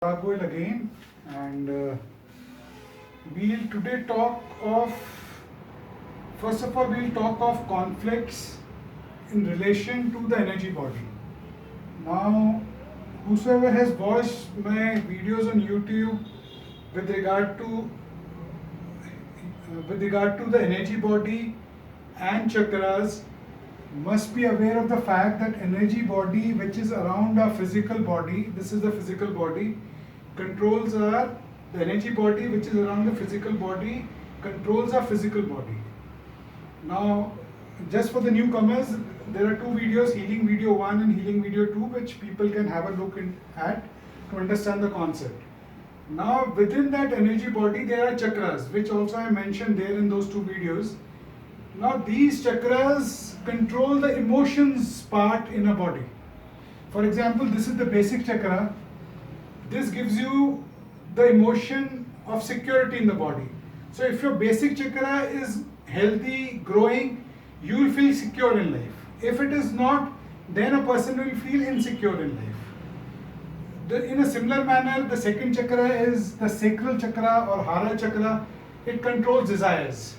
Goel again, and we'll today talk of, first of all, we'll talk of conflicts in relation to the energy body. Now, whosoever has watched my videos on YouTube with regard to the energy body and chakras must be aware of the fact that energy body, which is around our physical body, this is the physical body, controls our, the energy body which is around the physical body controls our physical body. Now, just for the newcomers, there are two videos, healing video 1 and healing video 2, which people can have a look at to understand the concept. Now, within that energy body, there are chakras, which also I mentioned there in those two videos. Now, these chakras control the emotions part in a body. For example, this is the basic chakra. This gives you the emotion of security in the body. So if your basic chakra is healthy, growing, you will feel secure in life. If it is not, then a person will feel insecure in life. In a similar manner, the second chakra is the sacral chakra or hara chakra. It controls desires.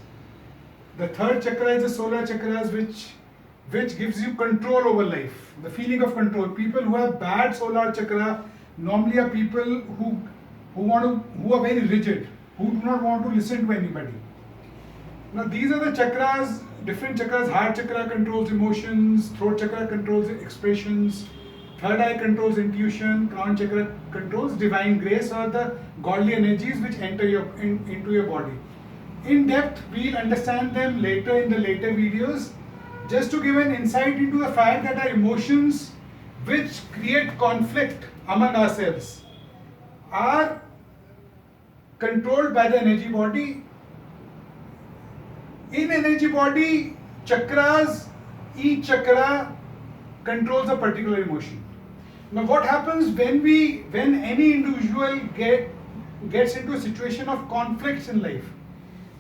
The third chakra is the solar chakras, which gives you control over life, the feeling of control. People who have bad solar chakra normally are people who are very rigid, who do not want to listen to anybody. Now these are the chakras, different chakras. Heart chakra controls emotions, throat chakra controls expressions, third eye controls intuition, crown chakra controls divine grace or the godly energies which enter into your body. In depth, we'll understand them later in the later videos, just to give an insight into the fact that our emotions which create conflict among ourselves are controlled by the energy body. In energy body, chakras, each chakra controls a particular emotion. Now what happens when any individual gets into a situation of conflicts in life?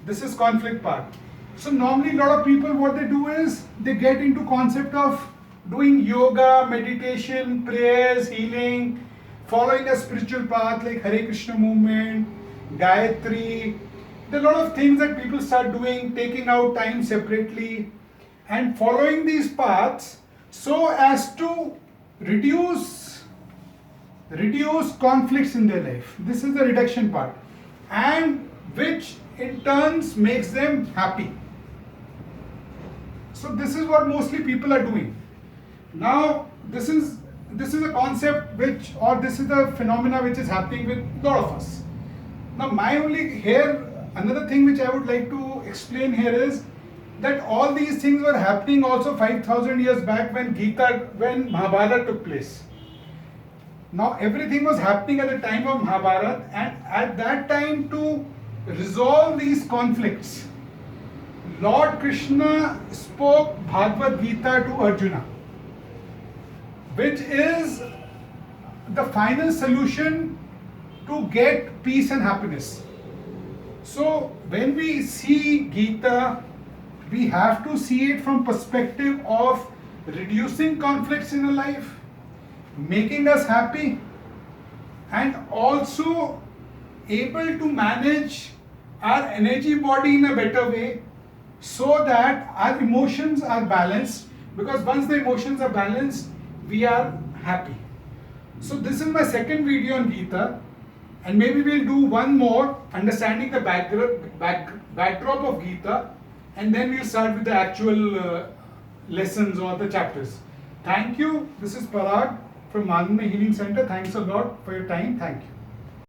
This is conflict part. So normally a lot of people, what they do is they get into concept of doing yoga, meditation, prayers, healing, following a spiritual path like Hare Krishna movement, Gayatri. There are a lot of things that people start doing, taking out time separately and following these paths so as to reduce conflicts in their life. This is the reduction part, and which in turns makes them happy. So this is what mostly people are doing. Now this is a concept which, or this is the phenomena which is happening with a lot of us. Now another thing which I would like to explain here is that all these things were happening also 5,000 years back when Mahabharata took place. Now everything was happening at the time of Mahabharata, and at that time, to resolve these conflicts, Lord Krishna spoke Bhagavad Gita to Arjuna, which is the final solution to get peace and happiness. So when we see Gita, we have to see it from perspective of reducing conflicts in our life, making us happy, and also able to manage our energy body in a better way so that our emotions are balanced, because once the emotions are balanced, we are happy. So this is my second video on Gita, and maybe we'll do one more understanding the backdrop of Gita, and then we'll start with the actual lessons or the chapters. Thank you. This is Parag from Manma Healing Center. Thanks a lot for your time. Thank you.